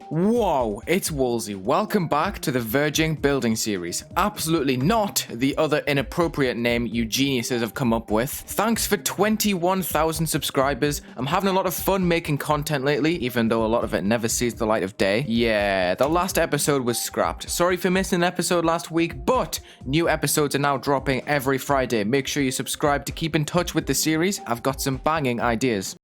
Whoa, it's Wulzy. Welcome back to the Verging building series. Absolutely not the other inappropriate name you geniuses have come up with. Thanks for 21,000 subscribers. I'm having a lot of fun making content lately, even though a lot of it never sees the light of day. Yeah, the last episode was scrapped. Sorry for missing an episode last week, but new episodes are now dropping every Friday. Make sure you subscribe to keep in touch with the series. I've got some banging ideas.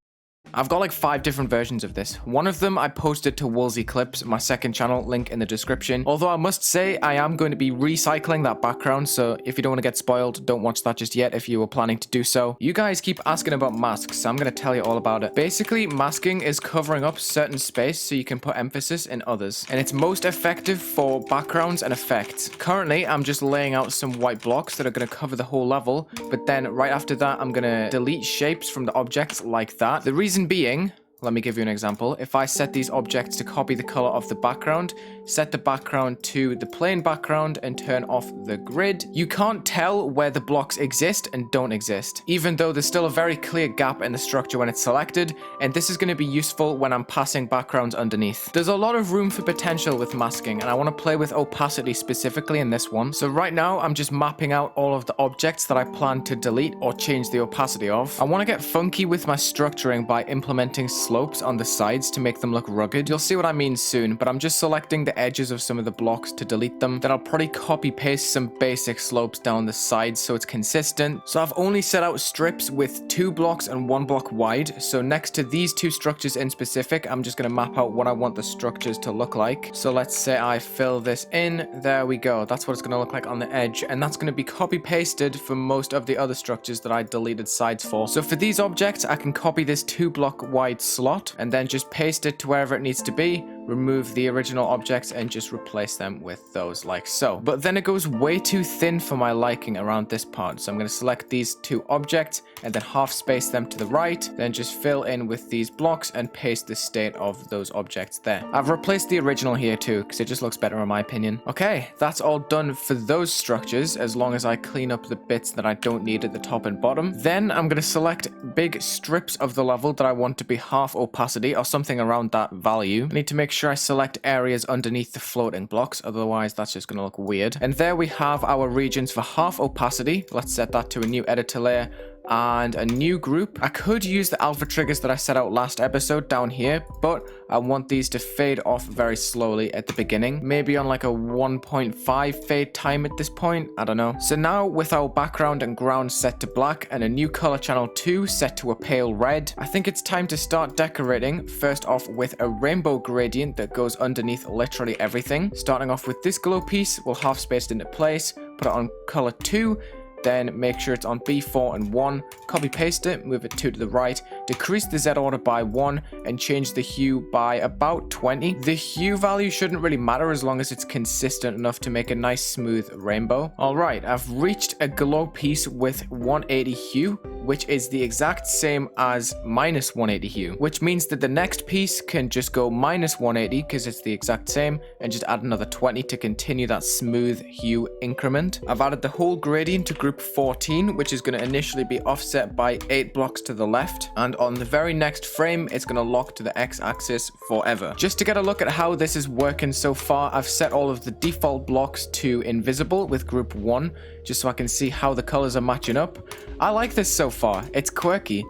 I've got like 5 different versions of this. One of them I posted to Wulzy Clips, my second channel, link in the description. Although I must say I am going to be recycling that background, so if you don't want to get spoiled, don't watch that just yet if you were planning to do so. You guys keep asking about masks, so I'm going to tell you all about it. Basically, masking is covering up certain space so you can put emphasis in others. And it's most effective for backgrounds and effects. Currently, I'm just laying out some white blocks that are going to cover the whole level, but then right after that, I'm going to delete shapes from the objects like that. The reason being, let me give you an example. If I set these objects to copy the color of the background, set the background to the plain background and turn off the grid, you can't tell where the blocks exist and don't exist, even though there's still a very clear gap in the structure when it's selected, and this is going to be useful when I'm passing backgrounds underneath. There's a lot of room for potential with masking, and I want to play with opacity specifically in this one. So right now, I'm just mapping out all of the objects that I plan to delete or change the opacity of. I want to get funky with my structuring by implementing slopes on the sides to make them look rugged. You'll see what I mean soon, but I'm just selecting the edges of some of the blocks to delete them. Then I'll probably copy paste some basic slopes down the sides so it's consistent. So I've only set out strips with 2 blocks and 1 block wide. So next to these 2 structures in specific, I'm just going to map out what I want the structures to look like. So let's say I fill this in. There we go. That's what it's going to look like on the edge. And that's going to be copy pasted for most of the other structures that I deleted sides for. So for these objects, I can copy this 2 block wide slot and then just paste it to wherever it needs to be, remove the original objects and just replace them with those like so. But then it goes way too thin for my liking around this part, so I'm going to select these 2 objects and then half space them to the right, then just fill in with these blocks and paste the state of those objects there. I've replaced the original here too because it just looks better in my opinion. Okay, that's all done for those structures as long as I clean up the bits that I don't need at the top and bottom. Then I'm going to select big strips of the level that I want to be half opacity or something around that value. I need to make sure I select areas underneath the floating blocks, otherwise that's just going to look weird. And there we have our regions for half opacity. Let's set that to a new editor layer and a new group. I could use the alpha triggers that I set out last episode down here, but I want these to fade off very slowly at the beginning, maybe on like a 1.5 fade time at this point, I don't know. So now with our background and ground set to black and a new color channel 2 set to a pale red, I think it's time to start decorating. First off with a rainbow gradient that goes underneath literally everything. Starting off with this glow piece, we'll half space it into place, put it on color 2, then make sure it's on B4 and 1, copy paste it, move it 2 to the right, decrease the Z order by 1 and change the hue by about 20. The hue value shouldn't really matter as long as it's consistent enough to make a nice smooth rainbow. Alright, I've reached a glow piece with 180 hue, which is the exact same as minus 180 hue, which means that the next piece can just go minus 180 because it's the exact same and just add another 20 to continue that smooth hue increment. I've added the whole gradient to group 14, which is going to initially be offset by 8 blocks to the left, and on the very next frame it's going to lock to the x-axis forever. Just to get a look at how this is working so far, I've set all of the default blocks to invisible with group 1 just so I can see how the colors are matching up. I like this so far, it's quirky.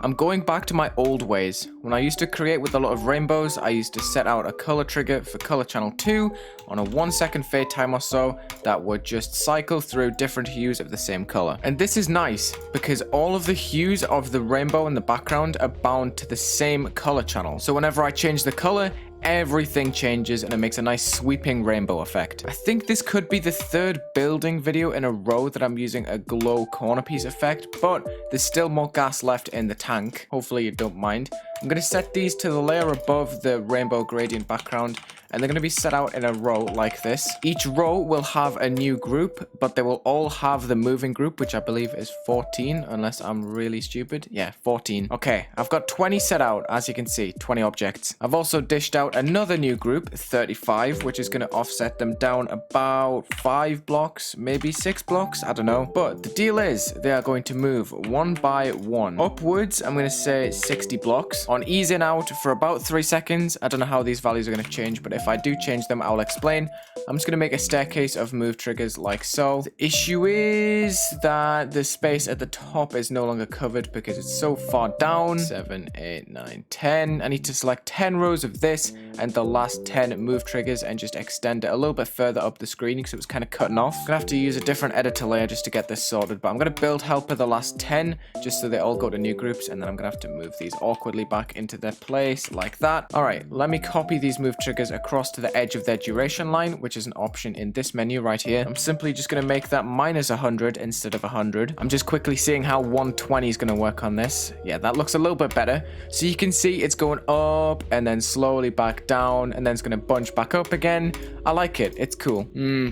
I'm going back to my old ways. When I used to create with a lot of rainbows, I used to set out a color trigger for color channel 2 on a 1-second fade time or so that would just cycle through different hues of the same color. And this is nice because all of the hues of the rainbow in the background are bound to the same color channel. So whenever I change the color, everything changes and it makes a nice sweeping rainbow effect. I think this could be the 3rd building video in a row that I'm using a glow corner piece effect, but there's still more gas left in the tank. Hopefully you don't mind. I'm going to set these to the layer above the rainbow gradient background and they're going to be set out in a row like this. Each row will have a new group, but they will all have the moving group, which I believe is 14, unless I'm really stupid. Yeah, 14. Okay, I've got 20 set out, as you can see, 20 objects. I've also dished out another new group, 35, which is going to offset them down about 5 blocks, maybe 6 blocks, I don't know. But the deal is, they are going to move one by one. Upwards, I'm going to say 60 blocks. On ease in out for about 3 seconds. I don't know how these values are going to change, but if I do change them, I'll explain. I'm just going to make a staircase of move triggers like so. The issue is that the space at the top is no longer covered because it's so far down. 7, 8, 9, 10. I need to select 10 rows of this and the last 10 move triggers and just extend it a little bit further up the screen because it was kind of cutting off. I'm going to have to use a different editor layer just to get this sorted, but I'm going to build helper the last 10 just so they all go to new groups, and then I'm going to have to move these awkwardly back into their place like that. All right, let me copy these move triggers across to the edge of their duration line, which is an option in this menu right here. I'm simply just going to make that minus 100 instead of 100. I'm just quickly seeing how 120 is going to work on this. Yeah, that looks a little bit better. So you can see it's going up and then slowly back down, and then it's going to bunch back up again. I like it. It's cool.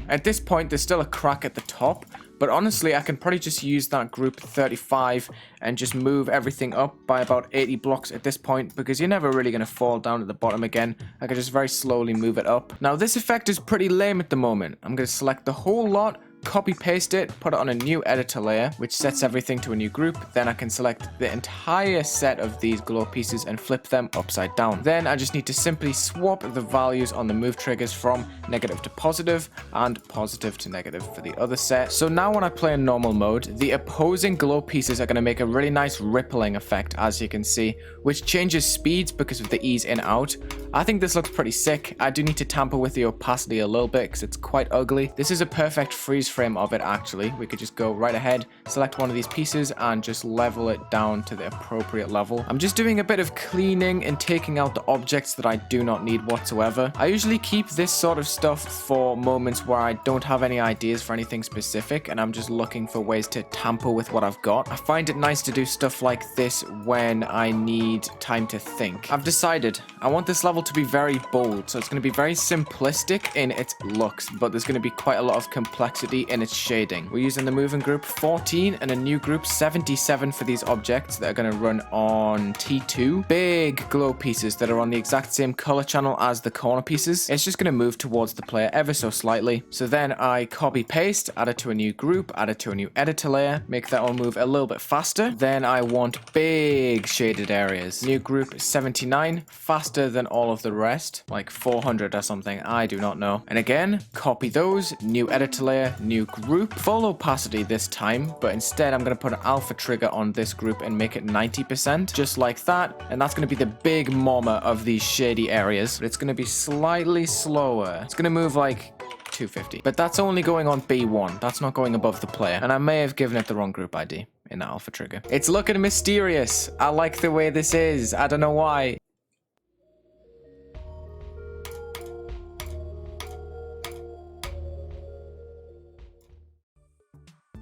At this point, there's still a crack at the top, but honestly, I can probably just use that group 35 and just move everything up by about 80 blocks at this point, because you're never really going to fall down at the bottom again. I can just very slowly move it up. Now, this effect is pretty lame at the moment. I'm going to select the whole lot, copy paste it, put it on a new editor layer, which sets everything to a new group. Then I can select the entire set of these glow pieces and flip them upside down. Then I just need to simply swap the values on the move triggers from negative to positive and positive to negative for the other set. So now when I play in normal mode, the opposing glow pieces are going to make a really nice rippling effect, as you can see, which changes speeds because of the ease in out. I think this looks pretty sick. I do need to tamper with the opacity a little bit because it's quite ugly. This is a perfect freeze frame of it, actually. We could just go right ahead, select one of these pieces and just level it down to the appropriate level. I'm just doing a bit of cleaning and taking out the objects that I do not need whatsoever. I usually keep this sort of stuff for moments where I don't have any ideas for anything specific and I'm just looking for ways to tamper with what I've got. I find it nice to do stuff like this when I need time to think. I've decided I want this level to be very bold, so it's going to be very simplistic in its looks, but there's going to be quite a lot of complexity in its shading. We're using the moving group 14 and a new group 77 for these objects that are going to run on T2. Big glow pieces that are on the exact same color channel as the corner pieces. It's just going to move towards the player ever so slightly. So then I copy paste, add it to a new group, add it to a new editor layer, make that all move a little bit faster. Then I want big shaded areas. New group 79, faster than all of the rest, like 400 or something, I do not know. And again, copy those, new editor layer, new group, full opacity this time, but instead I'm going to put an alpha trigger on this group and make it 90%, just like that. And that's going to be the big mama of these shady areas, but it's going to be slightly slower. It's going to move like 250, but that's only going on B1. That's not going above the player, and I may have given it the wrong group ID in the alpha trigger. It's looking mysterious. I like the way this is. I don't know why.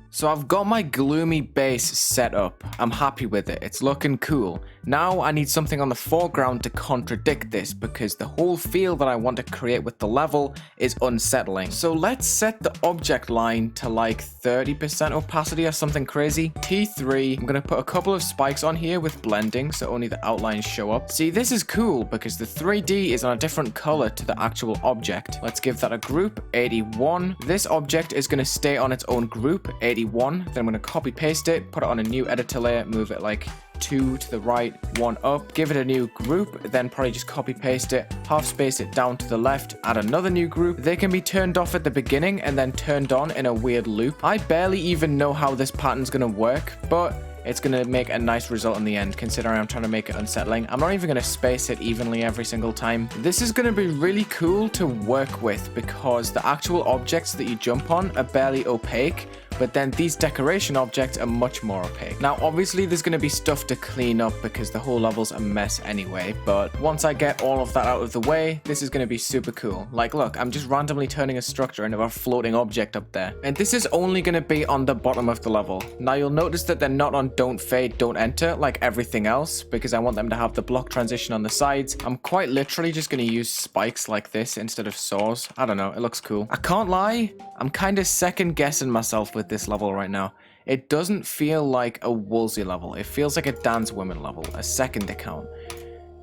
So I've got my gloomy base set up. I'm happy with it. It's looking cool. Now I need something on the foreground to contradict this because the whole feel that I want to create with the level is unsettling. So let's set the object line to like 30% opacity or something crazy. T3. I'm going to put a couple of spikes on here with blending so only the outlines show up. See, this is cool because the 3D is on a different color to the actual object. Let's give that a group, 81. This object is going to stay on its own group, 81. Then I'm going to copy paste it, put it on a new editor layer, move it like 2 to the right, 1 up, give it a new group, then probably just copy paste it, half space it down to the left, add another new group. They can be turned off at the beginning and then turned on in a weird loop. I barely even know how this pattern's going to work, but it's going to make a nice result in the end, considering I'm trying to make it unsettling. I'm not even going to space it evenly every single time. This is going to be really cool to work with because the actual objects that you jump on are barely opaque, but then these decoration objects are much more opaque. Now, obviously, there's going to be stuff to clean up because the whole level's a mess anyway, but once I get all of that out of the way, this is going to be super cool. Like, look, I'm just randomly turning a structure into a floating object up there. And this is only going to be on the bottom of the level. Now, you'll notice that they're not on don't fade, don't enter like everything else because I want them to have the block transition on the sides. I'm quite literally just going to use spikes like this instead of saws. I don't know, it looks cool. I can't lie, I'm kind of second guessing myself with this level right now. It doesn't feel like a Wulzy level. It feels like a Dance Women level, a second account.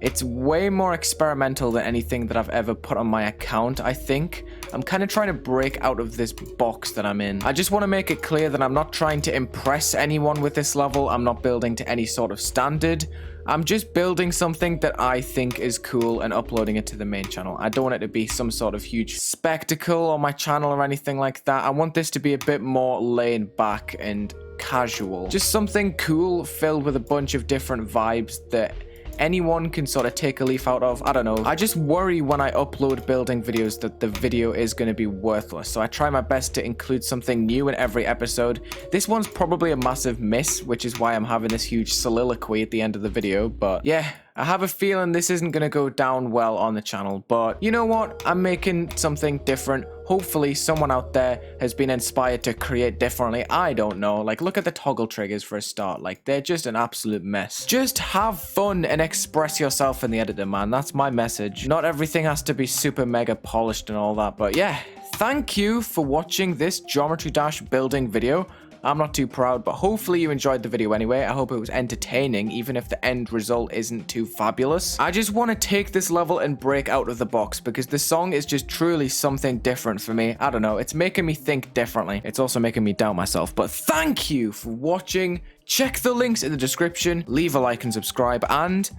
It's way more experimental than anything that I've ever put on my account, I think. I'm kind of trying to break out of this box that I'm in. I just want to make it clear that I'm not trying to impress anyone with this level. I'm not building to any sort of standard. I'm just building something that I think is cool and uploading it to the main channel. I don't want it to be some sort of huge spectacle on my channel or anything like that. I want this to be a bit more laid back and casual. Just something cool filled with a bunch of different vibes that anyone can sort of take a leaf out of. I don't know. I just worry when I upload building videos that the video is going to be worthless. So I try my best to include something new in every episode. This one's probably a massive miss, which is why I'm having this huge soliloquy at the end of the video. But yeah, I have a feeling this isn't going to go down well on the channel. But you know what? I'm making something different. Hopefully someone out there has been inspired to create differently. I don't know. Like, look at the toggle triggers for a start. Like, they're just an absolute mess. Just have fun and express yourself in the editor, man. That's my message. Not everything has to be super mega polished and all that. But yeah, thank you for watching this Geometry Dash building video. I'm not too proud, but hopefully you enjoyed the video anyway. I hope it was entertaining, even if the end result isn't too fabulous. I just want to take this level and break out of the box because the song is just truly something different for me. I don't know, it's making me think differently. It's also making me doubt myself, but thank you for watching. Check the links in the description, leave a like and subscribe, and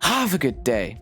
have a good day.